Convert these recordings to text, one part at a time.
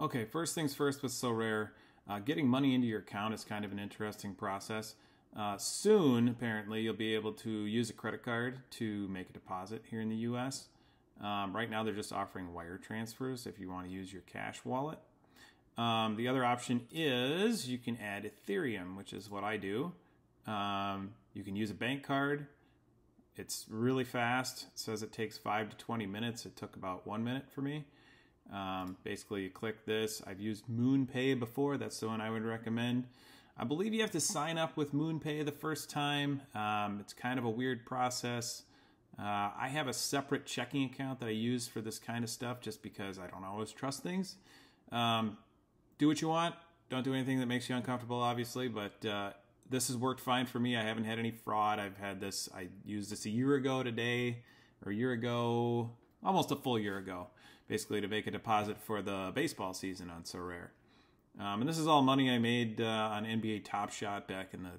Okay, first things first with Sorare, getting money into your account is kind of an interesting process. Soon, apparently, you'll be able to use a credit card to make a deposit here in the US. Right now, they're just offering wire transfers if you want to use your cash wallet. The other option is you can add Ethereum, which is what I do. You can use a bank card. It's really fast. It says it takes 5 to 20 minutes. It took about 1 minute for me. Basically, you click this. I've used MoonPay before. That's the one I would recommend. I believe you have to sign up with MoonPay the first time. It's kind of a weird process. I have a separate checking account that I use for this kind of stuff just because I don't always trust things. Do what you want. Don't do anything that makes you uncomfortable, obviously, but this has worked fine for me. I haven't had any fraud. I used this a year ago today, or a year ago, almost a full year ago, basically to make a deposit for the baseball season on Sorare. And this is all money I made on NBA Top Shot back in the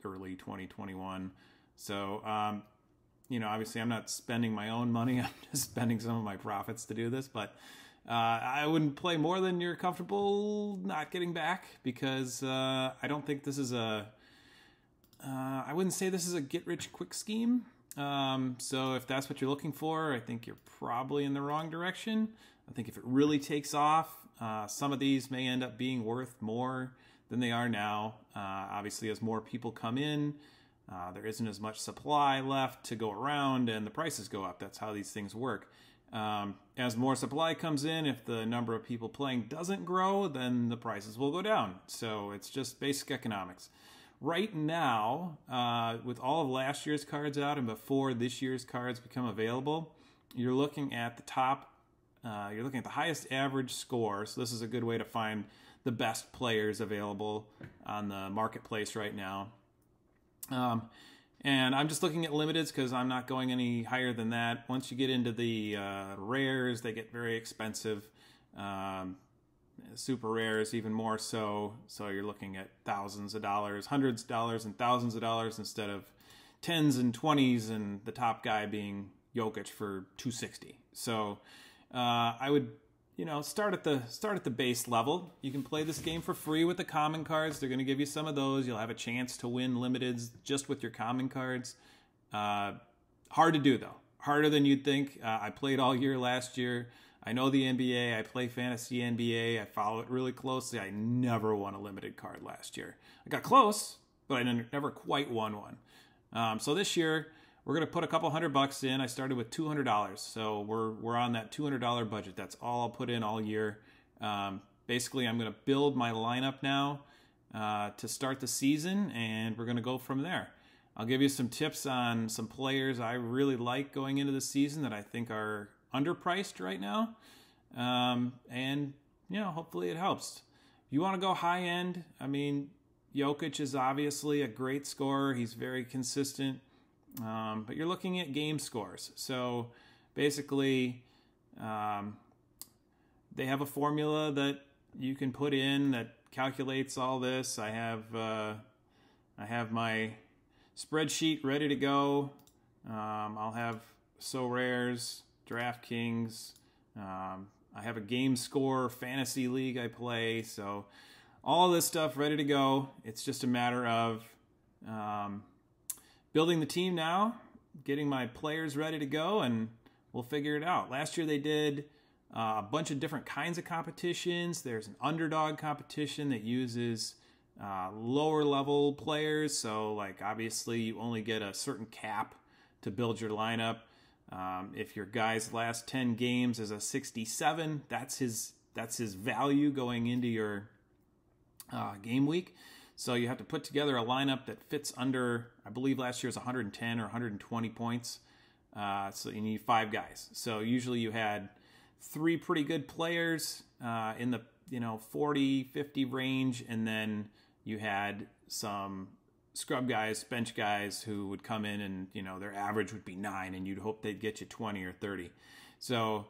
early 2021. So, obviously I'm not spending my own money. I'm just spending some of my profits to do this, but I wouldn't play more than you're comfortable not getting back because I don't think this is I wouldn't say this is a get-rich-quick scheme. So if that's what you're looking for, I think you're probably in the wrong direction. I think if it really takes off, some of these may end up being worth more than they are now. Obviously, as more people come in, there isn't as much supply left to go around and the prices go up. That's how these things work. As more supply comes in, if the number of people playing doesn't grow, then the prices will go down. So it's just basic economics. Right now, with all of last year's cards out and before this year's cards become available, you're looking at the top, you're looking at the highest average score. So this is a good way to find the best players available on the marketplace right now. And I'm just looking at limiteds because I'm not going any higher than that. Once you get into the rares, they get very expensive. Super rares even more so. So you're looking at thousands of dollars, hundreds of dollars, and thousands of dollars instead of tens and 20s, and the top guy being Jokic for 260. So I would, start at the base level. You can play this game for free with the common cards. They're going to give you some of those. You'll have a chance to win limiteds just with your common cards. Hard to do though. Harder than you'd think. I played all year last year. I know the NBA. I play fantasy NBA. I follow it really closely. I never won a limited card last year. I got close, but I never quite won one. So this year, we're going to put a couple $100 in. I started with $200. So we're on that $200 budget. That's all I'll put in all year. Basically, I'm going to build my lineup now to start the season, and we're going to go from there. I'll give you some tips on some players I really like going into the season that I think are underpriced right now, and hopefully it helps. If you want to go high end, Jokic is obviously a great scorer. He's very consistent, but you're looking at game scores. So basically, they have a formula that you can put in that calculates all this. I have my spreadsheet ready to go. I'll have Sorare's, DraftKings. I have a game score fantasy league I play, so all this stuff ready to go. It's just a matter of building the team now, getting my players ready to go, and we'll figure it out. Last year they did a bunch of different kinds of competitions. There's an underdog competition that uses lower level players, so obviously you only get a certain cap to build your lineup. If your guy's last 10 games is a 67, that's his value going into your game week. So you have to put together a lineup that fits under, I believe last year's 110 or 120 points. So you need 5 guys. So usually you had 3 pretty good players in the 40, 50 range, and then you had some scrub guys, bench guys who would come in and, their average would be 9 and you'd hope they'd get you 20 or 30. So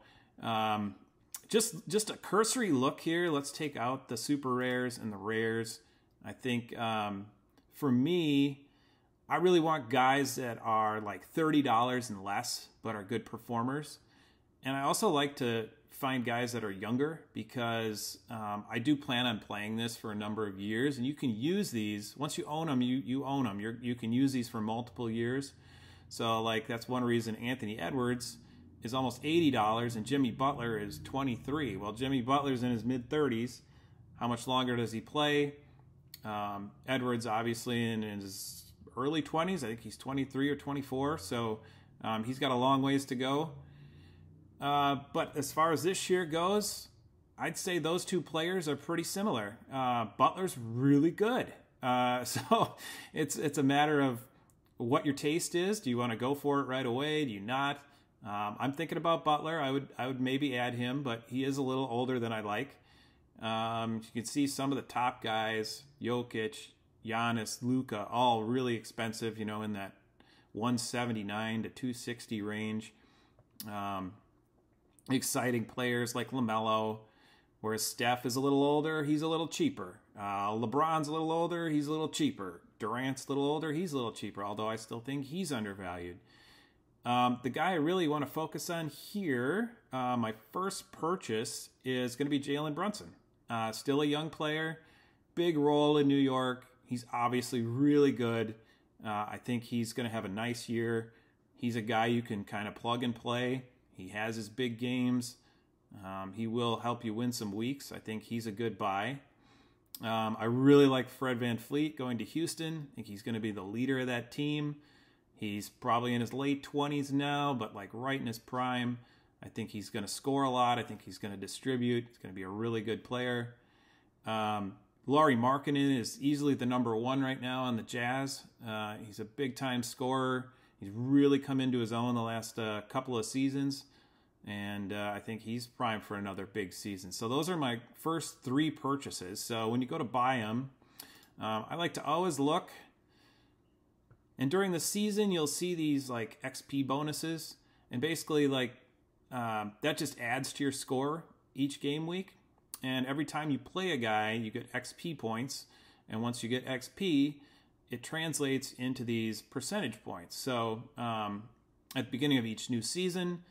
just a cursory look here. Let's take out the super rares and the rares. I think for me, I really want guys that are like $30 and less, but are good performers. And I also like to find guys that are younger because I do plan on playing this for a number of years, and you can use these once you own them. You own them. You can use these for multiple years. So like that's one reason Anthony Edwards is almost $80 and Jimmy Butler is $23. Well, Jimmy Butler's in his mid-30s. How much longer does he play? Edwards obviously in his early 20s. I think he's 23 or 24. So he's got a long ways to go. But as far as this year goes, I'd say those two players are pretty similar. Butler's really good. So it's a matter of what your taste is. Do you want to go for it right away? Do you not? I'm thinking about Butler. I would maybe add him, but he is a little older than I like. You can see some of the top guys, Jokic, Giannis, Luka, all really expensive, in that 179 to 260 range. Exciting players like LaMelo, whereas Steph is a little older, he's a little cheaper. LeBron's a little older, he's a little cheaper. Durant's a little older, he's a little cheaper, although I still think he's undervalued. The guy I really want to focus on here, my first purchase is going to be Jalen Brunson. Still a young player, big role in New York. He's obviously really good. I think he's going to have a nice year. He's a guy you can kind of plug and play. He has his big games. He will help you win some weeks. I think he's a good buy. I really like Fred VanVleet going to Houston. I think he's going to be the leader of that team. He's probably in his late 20s now, but like right in his prime. I think he's going to score a lot. I think he's going to distribute. He's going to be a really good player. Lauri Markkanen is easily the number one right now on the Jazz. He's a big-time scorer. He's really come into his own the last couple of seasons, and I think he's primed for another big season. So those are my first three purchases. So when you go to buy them, I like to always look. And during the season, you'll see these like XP bonuses, and basically like that just adds to your score each game week. And every time you play a guy, you get XP points. And once you get XP, it translates into these percentage points. So at the beginning of each new season,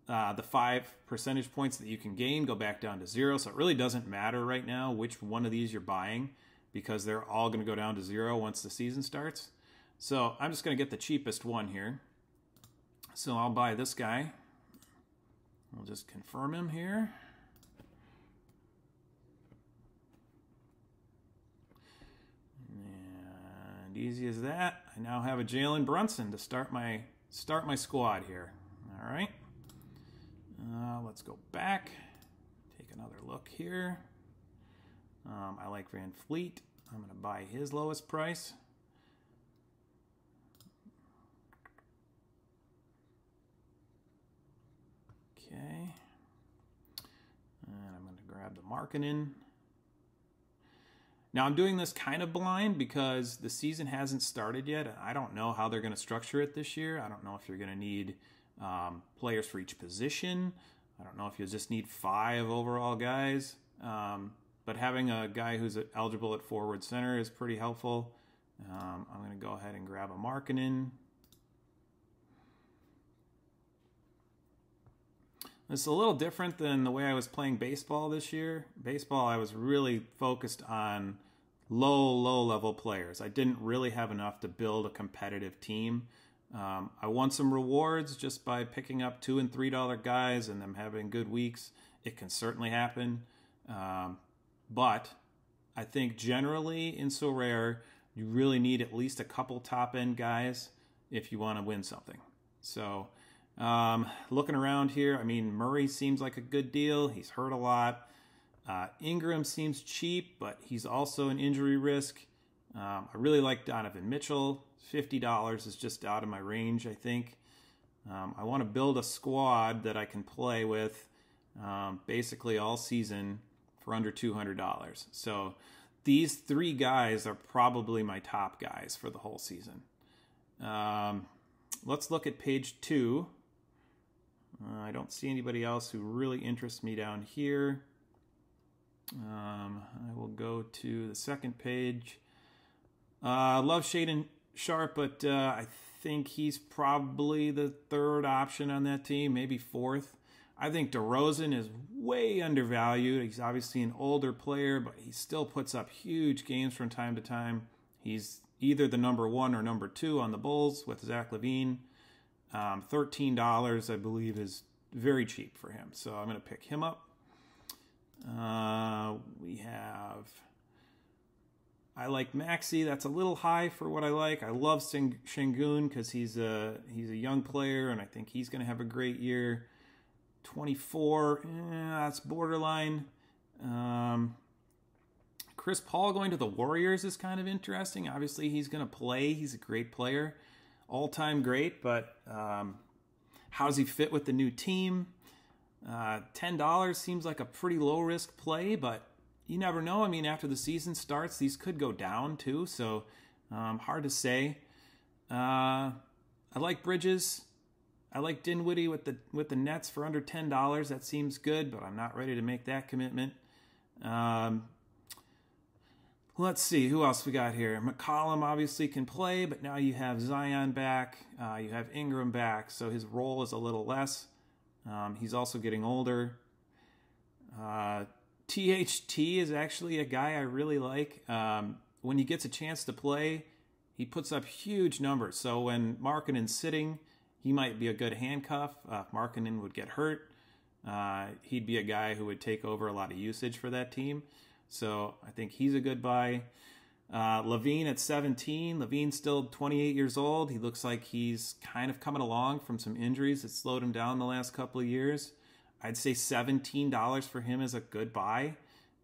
the 5 percentage points that you can gain go back down to 0. So it really doesn't matter right now which one of these you're buying because they're all going to go down to 0 once the season starts. So I'm just going to get the cheapest one here. So I'll buy this guy. We'll just confirm him here. And easy as that, I now have a Jalen Brunson to start my squad here. All right. Let's go back. Take another look here. I like VanVleet. I'm going to buy his lowest price. Okay. And I'm going to grab the Markkanen. Now I'm doing this kind of blind because the season hasn't started yet. And I don't know how they're going to structure it this year. I don't know if you're going to need players for each position. I don't know if you just need 5 overall guys. But having a guy who's eligible at forward center is pretty helpful. I'm going to go ahead and grab a Markkanen. It's a little different than the way I was playing baseball this year. Baseball, I was really focused on low-level players. I didn't really have enough to build a competitive team. I won some rewards just by picking up $2 and $3 guys and them having good weeks. It can certainly happen. But I think generally in Sorare, you really need at least a couple top-end guys if you want to win something. So looking around here, I mean, Murray seems like a good deal. He's hurt a lot. Ingram seems cheap, but he's also an injury risk. I really like Donovan Mitchell. $50 is just out of my range, I think. I want to build a squad that I can play with basically all season for under $200. So these 3 guys are probably my top guys for the whole season. Let's look at page 2. I don't see anybody else who really interests me down here. I will go to the second page. Love Shaedon Sharpe, but I think he's probably the 3rd option on that team, maybe 4th. I think DeRozan is way undervalued. He's obviously an older player, but he still puts up huge games from time to time. He's either the number 1 or number 2 on the Bulls with Zach LaVine. $13, I believe, is very cheap for him. So I'm going to pick him up. We have... I like Maxey. That's a little high for what I like. I love Şengün because he's a young player, and I think he's going to have a great year. 24, that's borderline. Chris Paul going to the Warriors is kind of interesting. Obviously, he's going to play. He's a great player. All-time great, but how does he fit with the new team? $10 seems like a pretty low-risk play, but you never know. I mean, after the season starts, these could go down too, so hard to say. I like Bridges. I like Dinwiddie with the Nets for under $10. That seems good, but I'm not ready to make that commitment. Let's see, who else we got here? McCollum obviously can play, but now you have Zion back. You have Ingram back, so his role is a little less. He's also getting older. THT is actually a guy I really like. When he gets a chance to play, he puts up huge numbers. So when Markkanen's sitting, he might be a good handcuff. If Markkanen would get hurt, he'd be a guy who would take over a lot of usage for that team. So I think he's a good buy. LaVine at 17. LaVine's still 28 years old. He looks like he's kind of coming along from some injuries that slowed him down the last couple of years. I'd say $17 for him is a good buy.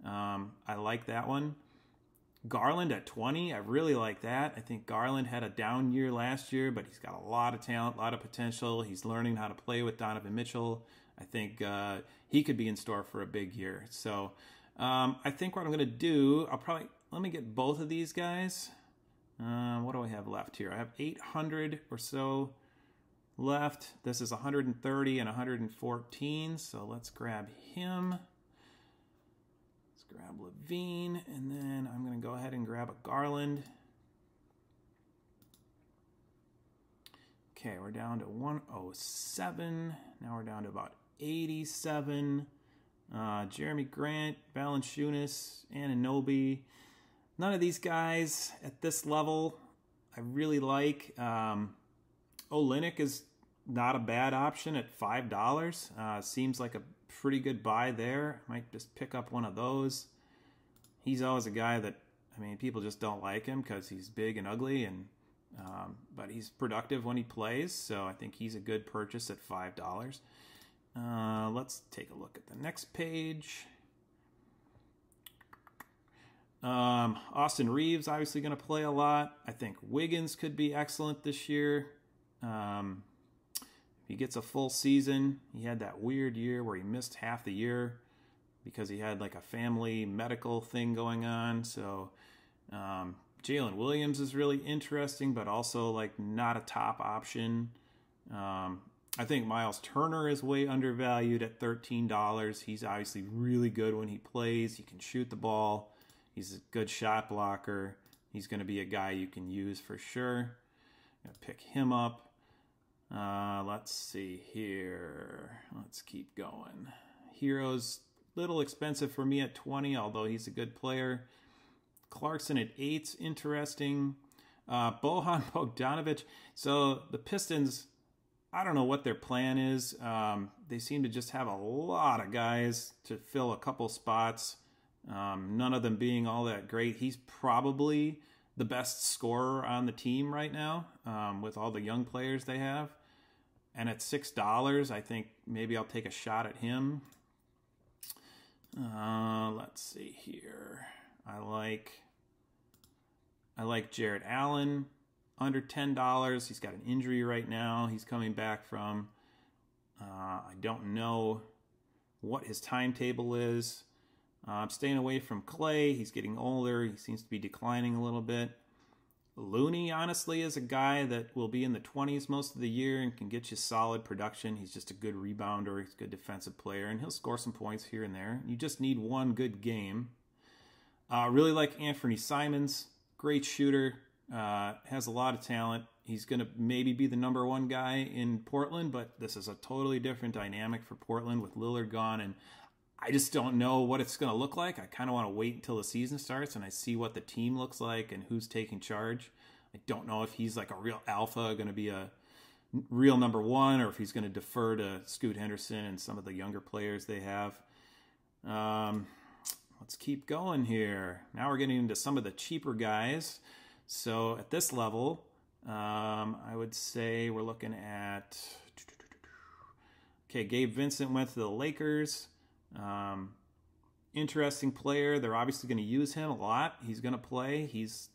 I like that one. Garland at 20. I really like that. I think Garland had a down year last year, but he's got a lot of talent, a lot of potential. He's learning how to play with Donovan Mitchell. I think he could be in store for a big year. So I think what I'm going to do, let me get both of these guys. What do I have left here? I have 800 or so left. This is 130 and 114, so let's grab him. Let's grab LaVine, and then I'm going to go ahead and grab a Garland. Okay, we're down to 107. Now we're down to about 87. Jeremy Grant, Valanciunas, Anunoby. None of these guys at this level I really like. Olynyk is not a bad option at $5. Seems like a pretty good buy there. Might just pick up one of those. He's always a guy that, I mean, people just don't like him because he's big and ugly, and but he's productive when he plays, so I think he's a good purchase at $5. Let's take a look at the next page. Austin Reeves obviously going to play a lot. I think Wiggins could be excellent this year. If he gets a full season, he had that weird year where he missed half the year because he had like a family medical thing going on. So Jalen Williams is really interesting, but also like not a top option. I think Miles Turner is way undervalued at $13. He's obviously really good when he plays. He can shoot the ball. He's a good shot blocker. He's going to be a guy you can use for sure. I'm going to pick him up. Let's see here. Let's keep going. Hero's a little expensive for me at 20, although he's a good player. Clarkson at 8's interesting. Bojan Bogdanovic. So the Pistons, I don't know what their plan is. They seem to just have a lot of guys to fill a couple spots. None of them being all that great. He's probably the best scorer on the team right now with all the young players they have. And at $6, I think maybe I'll take a shot at him. Let's see here. I like Jarrett Allen under $10. He's got an injury right now he's coming back from. I don't know what his timetable is. I'm staying away from Clay. He's getting older. He seems to be declining a little bit. Looney, honestly, is a guy that will be in the 20s most of the year and can get you solid production. He's just a good rebounder. He's a good defensive player, and he'll score some points here and there. You just need one good game. Really like Anthony Simons. Great shooter. has a lot of talent. He's going to maybe be the #1 guy in Portland, but this is a totally different dynamic for Portland with Lillard gone, and I just don't know what it's going to look like. I kind of want to wait until the season starts and I see what the team looks like and who's taking charge. I don't know if he's like a real alpha, going to be a real #1, or if he's going to defer to Scoot Henderson and some of the younger players they have. Let's keep going here. Now we're getting into some of the cheaper guys. So at this level, I would say we're looking at... Okay, Gabe Vincent went to the Lakers. Interesting player. They're obviously going to use him a lot. He's going to play. He's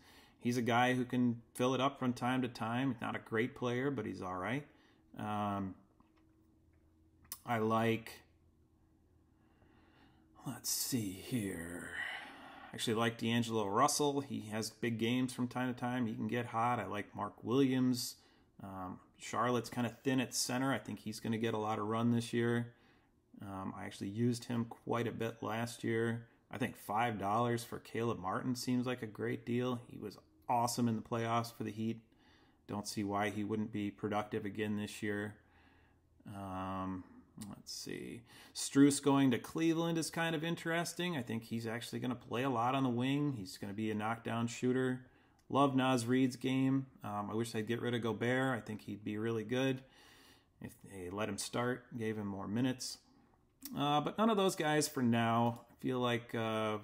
a guy who can fill it up from time to time. He's not a great player, but he's all right. I like... Let's see here. Actually like D'Angelo Russell. He has big games from time to time. He can get hot. I like Mark Williams. Charlotte's kind of thin at center. I think he's going to get a lot of run this year. I actually used him quite a bit last year. I think $5 for Caleb Martin seems like a great deal. He was awesome in the playoffs for the Heat. Don't see why he wouldn't be productive again this year. Let's see. Strus going to Cleveland is kind of interesting. I think he's actually going to play a lot on the wing. He's going to be a knockdown shooter. Love Naz Reid's game. I wish they'd get rid of Gobert. I think he'd be really good if they let him start, gave him more minutes. But none of those guys for now. I feel like we're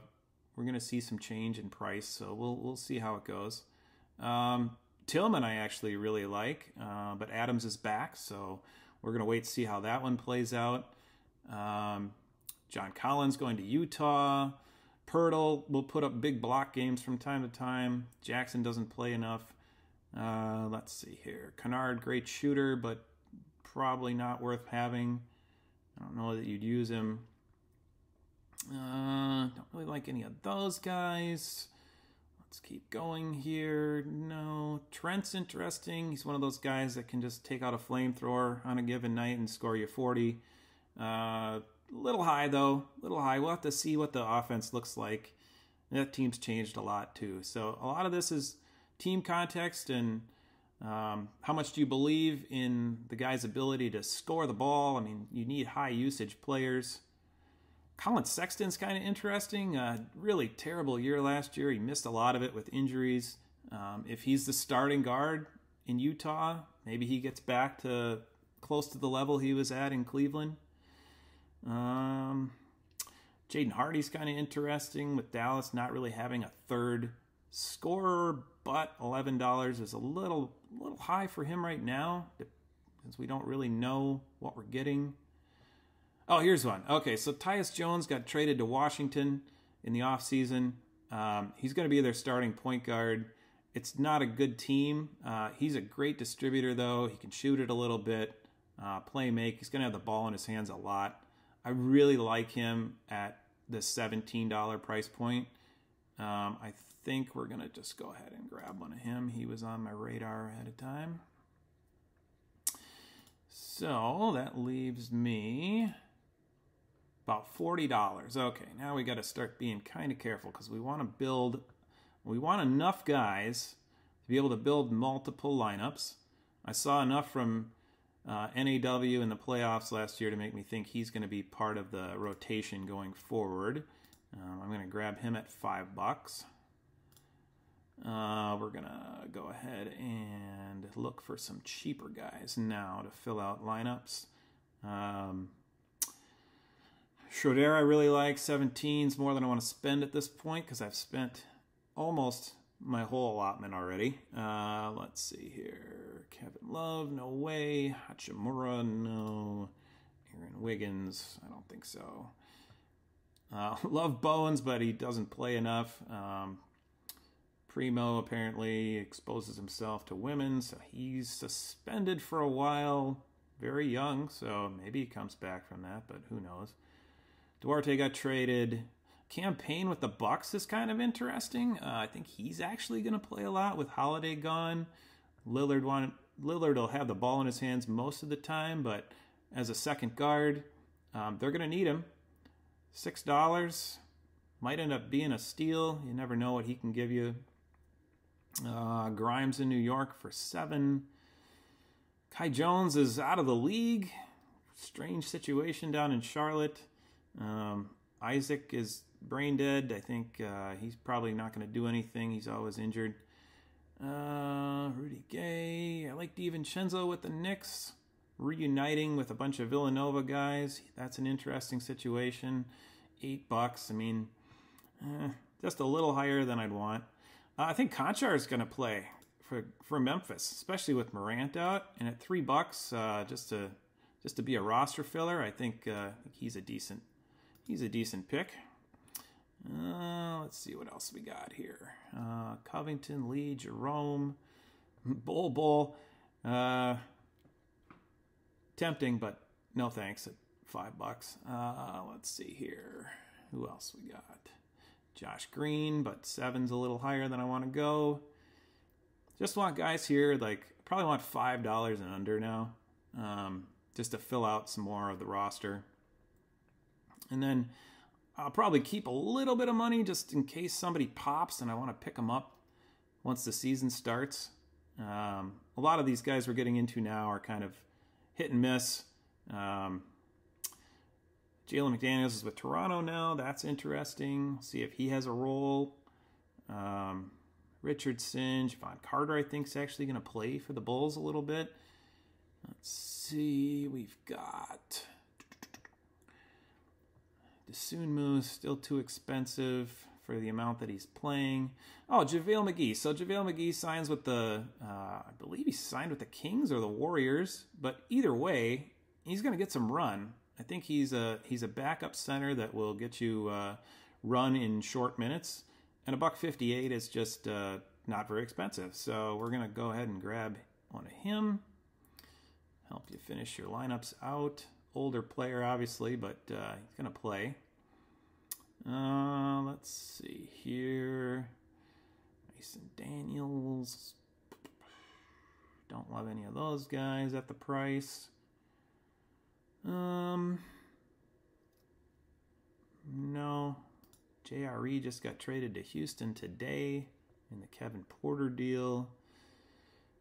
going to see some change in price, so we'll see how it goes. Tillman I actually really like, but Adams is back, so we're going to wait to see how that one plays out. John Collins going to Utah. Pirtle will put up big block games from time to time. Jackson doesn't play enough. Let's see here. Kennard, great shooter, but probably not worth having. I don't know that you'd use him. Don't really like any of those guys. Let's keep going here. No. Trent's interesting. He's one of those guys that can just take out a flamethrower on a given night and score you 40. Little high, though. Little high. We'll have to see what the offense looks like. That team's changed a lot, too. So a lot of this is team context and how much do you believe in the guy's ability to score the ball? I mean, you need high-usage players. Colin Sexton's kind of interesting. Really terrible year last year. He missed a lot of it with injuries. If he's the starting guard in Utah, maybe he gets back to close to the level he was at in Cleveland. Jaden Hardy's kind of interesting with Dallas not really having a third scorer, but $11 is a little high for him right now since we don't really know what we're getting. Oh, here's one. Okay, so Tyus Jones got traded to Washington in the offseason. He's going to be their starting point guard. It's not a good team. He's a great distributor, though. He can shoot it a little bit, play make. He's going to have the ball in his hands a lot. I really like him at the $17 price point. I think we're going to just go ahead and grab one of him. He was on my radar ahead of time. So that leaves me about $40. Okay, now we got to start being kind of careful because we want enough guys to be able to build multiple lineups. I saw enough from NAW in the playoffs last year to make me think he's going to be part of the rotation going forward. I'm going to grab him at $5. We're going to go ahead and look for some cheaper guys now to fill out lineups. Schroeder I really like. 17's more than I want to spend at this point because I've spent almost my whole allotment already. Let's see here. Kevin Love, no way. Hachimura, no. Aaron Wiggins, I don't think so. Love Bowens, but he doesn't play enough. Primo apparently exposes himself to women, so he's suspended for a while. Very young, so maybe he comes back from that, but who knows. Duarte got traded. Campaign with the Bucks is kind of interesting. I think he's actually going to play a lot with Holiday gone. Lillard will have the ball in his hands most of the time, but as a second guard, they're going to need him. $6 might end up being a steal. You never know what he can give you. Grimes in New York for 7. Kai Jones is out of the league. Strange situation down in Charlotte. Isaac is brain dead. I think he's probably not going to do anything. He's always injured. Rudy Gay. I like DiVincenzo with the Knicks. Reuniting with a bunch of Villanova guys. That's an interesting situation. $8. I mean, just a little higher than I'd want. I think Conchar is going to play for Memphis, especially with Morant out. And at $3, just to be a roster filler, I think he's a decent pick. Let's see what else we got here. Covington, Lee, Jerome, Bull. Tempting, but no thanks at $5. Let's see here. Who else we got? Josh Green, but 7's a little higher than I want to go. Just want guys here, like, probably want $5 and under now, just to fill out some more of the roster. And then I'll probably keep a little bit of money just in case somebody pops and I want to pick them up once the season starts. A lot of these guys we're getting into now are kind of hit and miss. Jalen McDaniels is with Toronto now. That's interesting. See if he has a role. Richardson, Javon Carter, I think, is actually going to play for the Bulls a little bit. Let's see. We've got Dosunmu, still too expensive for the amount that he's playing. Oh, JaVale McGee. So JaVale McGee signs with I believe he signed with the Kings or the Warriors. But either way, he's going to get some run. I think he's a backup center that will get you run in short minutes. And $1.58 is just not very expensive. So we're going to go ahead and grab one of him. Help you finish your lineups out. Older player, obviously, but he's going to play. Let's see here. Mason Daniels. Don't love any of those guys at the price. No. JRE just got traded to Houston today in the Kevin Porter deal.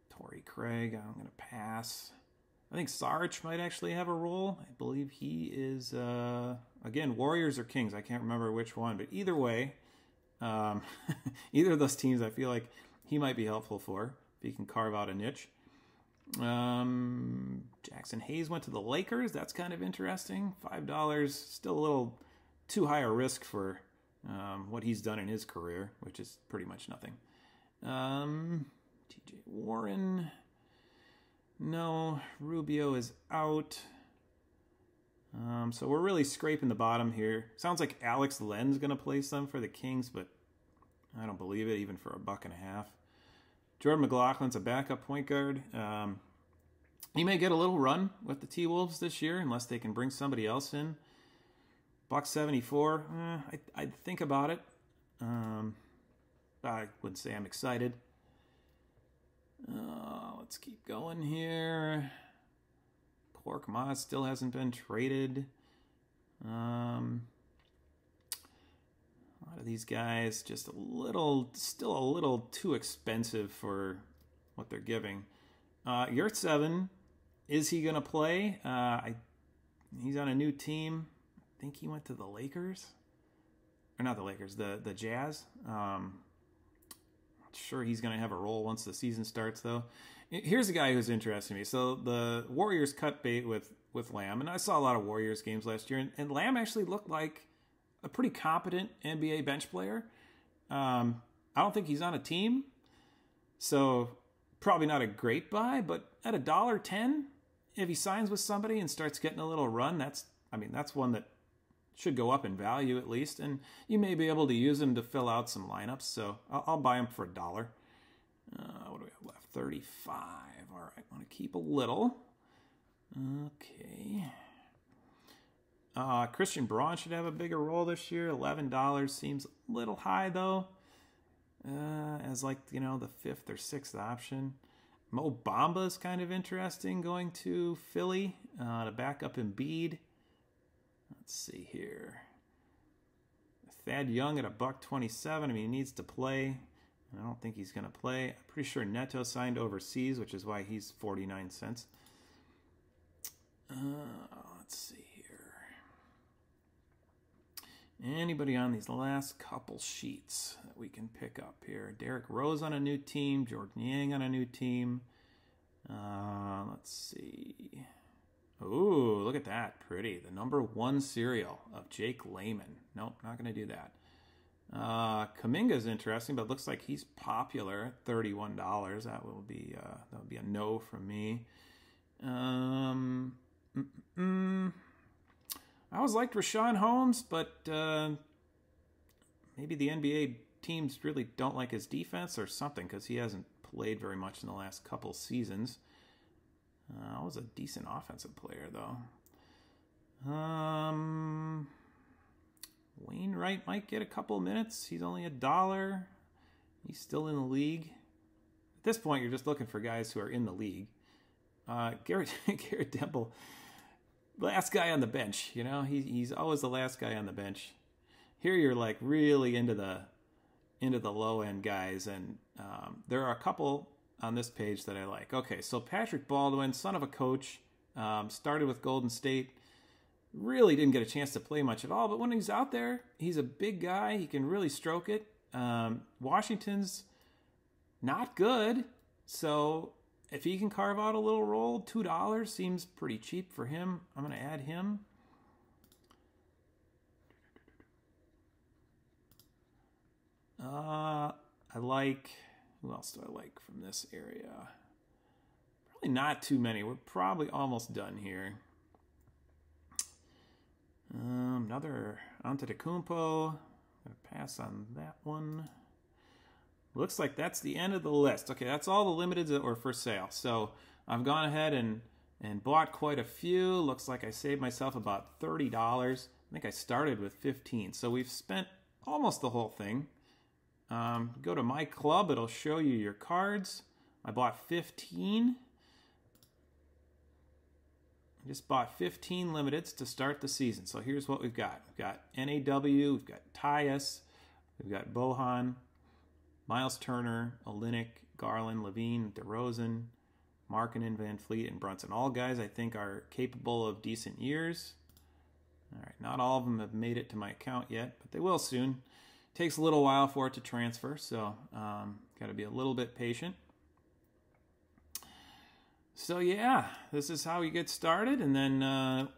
Torrey Craig, I'm going to pass. I think Sarge might actually have a role. I believe he is, again, Warriors or Kings. I can't remember which one. But either way, either of those teams I feel like he might be helpful for if he can carve out a niche. Jackson Hayes went to the Lakers. That's kind of interesting. $5. Still a little too high a risk for what he's done in his career, which is pretty much nothing. TJ Warren. No, Rubio is out. So we're really scraping the bottom here. Sounds like Alex Len's going to play some for the Kings, but I don't believe it, even for $1.50. Jordan McLaughlin's a backup point guard. He may get a little run with the T-Wolves this year, unless they can bring somebody else in. $1.74. I'd think about it. I would say I'm excited. Let's keep going here. Quark Moss still hasn't been traded. A lot of these guys just still a little too expensive for what they're giving. Yurtseven, is he going to play? He's on a new team. I think he went to the Lakers. Or not the Lakers, the Jazz. Sure he's going to have a role once the season starts, though. Here's a guy who's interesting to me. So the Warriors cut bait with Lamb, and I saw a lot of Warriors games last year, and Lamb actually looked like a pretty competent NBA bench player. I don't think he's on a team, so probably not a great buy, but at $1.10, if he signs with somebody and starts getting a little run, that's one that should go up in value at least, and you may be able to use him to fill out some lineups, so I'll buy him for $1. What do we have left? 35. All right, want to keep a little. Okay. Christian Braun should have a bigger role this year. $11 seems a little high, though, as like, the fifth or sixth option. Mo Bamba is kind of interesting going to Philly to back up Embiid. Let's see here. Thad Young at $1.27. I mean, he needs to play. I don't think he's going to play. I'm pretty sure Neto signed overseas, which is why he's 49 cents. Let's see here. Anybody on these last couple sheets that we can pick up here? Derrick Rose on a new team. Jordan Yang on a new team. Let's see. Ooh, look at that. Pretty. The #1 cereal of Jake Layman. Nope, not going to do that. Kuminga's interesting, but looks like he's popular at $31. That would be a no from me. I always liked Rashawn Holmes, but maybe the NBA teams really don't like his defense or something, because he hasn't played very much in the last couple seasons. Was a decent offensive player, though. Wainwright might get a couple minutes. He's only $1. He's still in the league. At this point, you're just looking for guys who are in the league. Garrett Temple, last guy on the bench. You know, he's always the last guy on the bench. Here you're like really into the low end guys, and there are a couple on this page that I like. Okay, so Patrick Baldwin, son of a coach, started with Golden State. Really didn't get a chance to play much at all, but when he's out there, he's a big guy. He can really stroke it. Washington's not good, so if he can carve out a little role, $2 seems pretty cheap for him. I'm going to add him. I like... Who else do I like from this area? Probably not too many. We're probably almost done here. Another Antetokounmpo. I'm going to pass on that one. Looks like that's the end of the list. Okay, that's all the limiteds that were for sale. So I've gone ahead and bought quite a few. Looks like I saved myself about $30. I think I started with 15. So we've spent almost the whole thing. Go to my club. It'll show you your cards. I bought 15. I just bought 15 limiteds to start the season. So here's what we've got. We've got NAW, we've got Tyus, we've got Bohan, Miles Turner, Olynyk, Garland, Levine, DeRozan, Markkanen, Van Fleet, and Brunson. All guys I think are capable of decent years. All right, not all of them have made it to my account yet, but they will soon. Takes a little while for it to transfer, so got to be a little bit patient. So yeah, this is how you get started, and then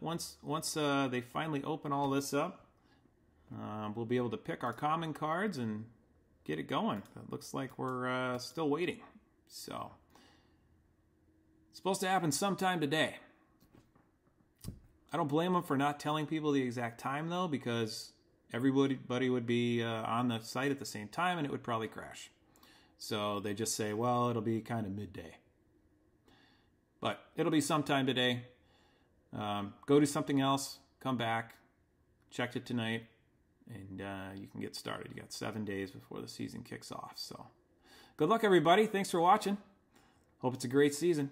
once they finally open all this up, we'll be able to pick our common cards and get it going. It looks like we're still waiting, so it's supposed to happen sometime today. I don't blame them for not telling people the exact time though, because everybody would be on the site at the same time, and it would probably crash. So they just say, well, it'll be kind of midday. But it'll be sometime today. Go do something else, come back, check it tonight, and you can get started. You got 7 days before the season kicks off. So good luck, everybody. Thanks for watching. Hope it's a great season.